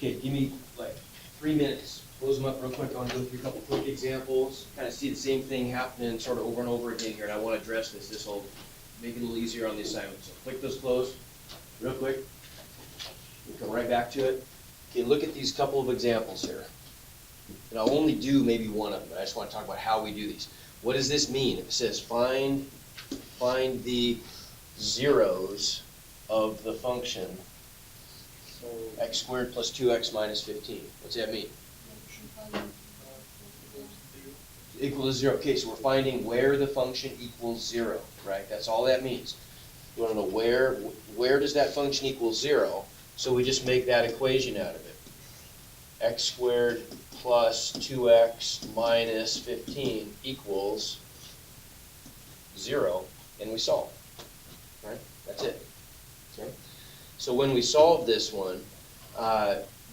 Okay, give me like 3 minutes. Close them up real quick. I want to go through a couple quick examples. Kind of see the same thing happening sort of over and over again here, and I want to address this. This will make it a little easier on the assignment. So click those closed real quick. We'll come right back to it. Okay, look at these couple of examples here. And I'll only do maybe one of them, but I just want to talk about how we do these. What does this mean? It says find the zeros of the function So, x squared plus 2x minus 15. What's that mean? Equal to 0. Okay, so we're finding where the function equals 0, right? That's all that means. You want to know where does that function equal 0, so we just make that equation out of it. X squared plus 2x minus 15 equals 0, and we solve, right? That's it, okay? So when we solve this one,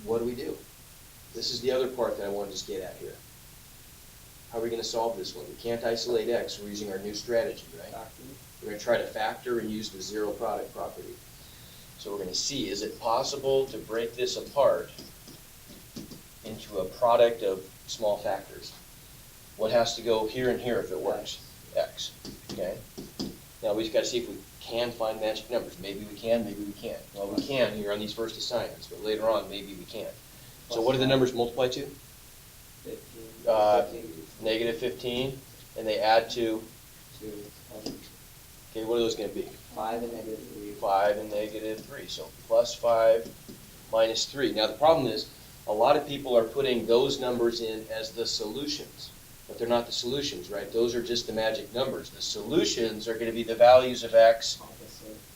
what do? This is the other part that I want to just get at here. How are we going to solve this one? We can't isolate x. We're using our new strategy, right? We're going to try to factor and use the zero product property. So we're going to see, is it possible to break this apart into a product of small factors? What has to go here and here if it works? X. Okay? Now we just got to see if we can find magic numbers. Maybe we can, maybe we can't. Well, we can here on these first assignments, but later on, maybe we can't. So what do the numbers multiply to? 15. Negative 15, and they add to, okay, what are those going to be? 5 and negative 3. 5 and negative 3. So plus 5 minus 3. Now the problem is, a lot of people are putting those numbers in as the solutions, but they're not the solutions, right? Those are just the magic numbers. The solutions are going to be the values of x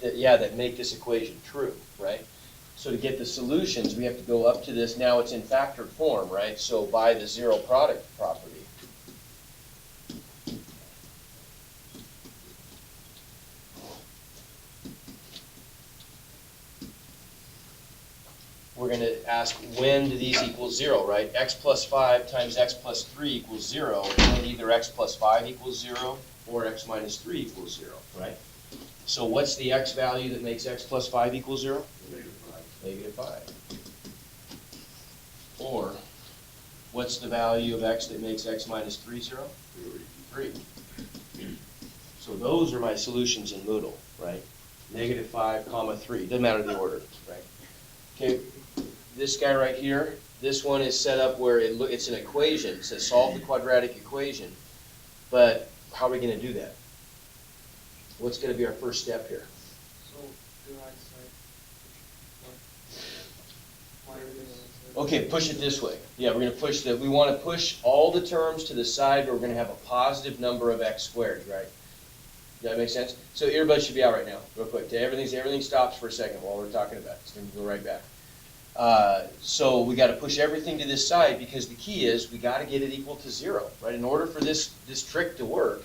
that make this equation true, right? So to get the solutions, we have to go up to this. Now it's in factored form, right? So by the zero product property, we're going to ask, when do these equal 0, right? X plus 5 times x plus 3 equals 0, and then either x plus 5 equals 0 or x minus 3 equals 0, right? So what's the x value that makes x plus 5 equal 0? Negative 5. Or what's the value of x that makes x minus 3 0? 3. So those are my solutions in Moodle, right? Negative 5, comma 3. Doesn't matter the order, right? Okay, this guy right here, this one is set up where it's an equation. It says solve the quadratic equation. But how are we going to do that? What's going to be our first step here? So, do I Okay, push it this way. Yeah, we're going to push we want to push all the terms to the side where we're going to have a positive number of x squared, right? Does that make sense? So everybody should be out right now, real quick. Everything stops for a second while we're talking about it. It's going to go right back. So we got to push everything to this side because the key is we got to get it equal to 0, right? In order for this trick to work,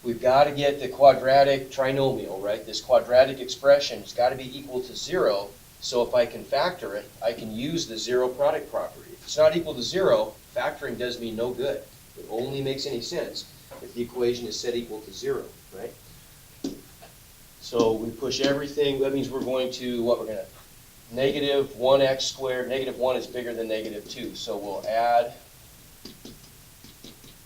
we've got to get the quadratic trinomial, right? This quadratic expression has got to be equal to 0. So if I can factor it, I can use the zero product property. If it's not equal to 0, factoring does me no good. It only makes any sense if the equation is set equal to 0, right? So we push everything. That means we're going to, negative 1x squared. Negative 1 is bigger than negative 2. So we'll add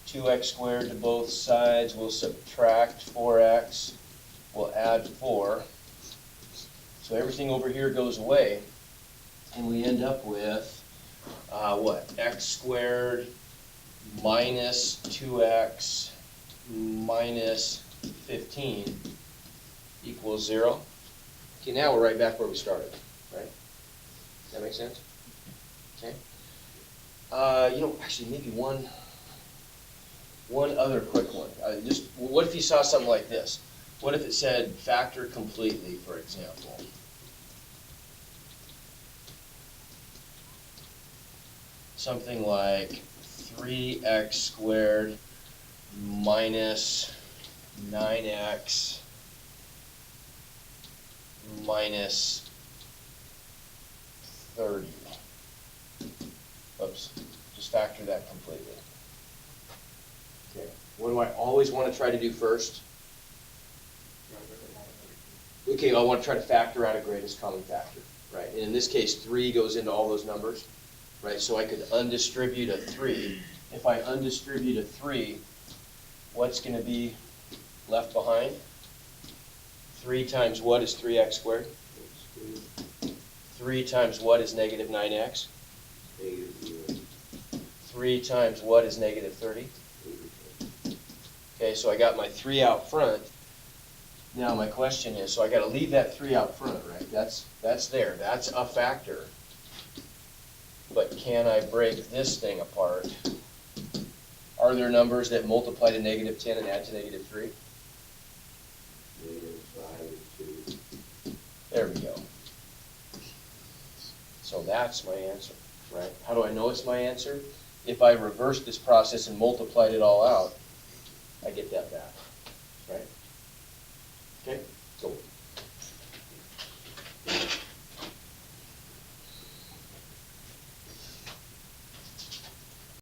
2x squared to both sides. We'll subtract 4x. We'll add 4. So everything over here goes away, and we end up with, x squared minus 2x minus 15 equals 0. Okay, now we're right back where we started, right? Does that make sense? Okay. Actually, maybe one other quick one. What if you saw something like this? What if it said factor completely, for example? Something like 3x squared minus 9x minus 30. Oops, just factor that completely. Okay, what do I always want to try to do first? Okay, I want to try to factor out a greatest common factor, right? And in this case, 3 goes into all those numbers, right? So I could undistribute a 3. If I undistribute a 3, what's going to be left behind? 3 times what is 3x squared? 3 times what is negative 9x? 3 times what is negative 30? Okay, so I got my 3 out front. Now my question is, so I got to leave that 3 out front, right? That's there. That's a factor. But can I break this thing apart? Are there numbers that multiply to negative 10 and add to negative 3? There we go. So that's my answer, right? How do I know it's my answer? If I reverse this process and multiplied it all out, I get that back, right? Okay, so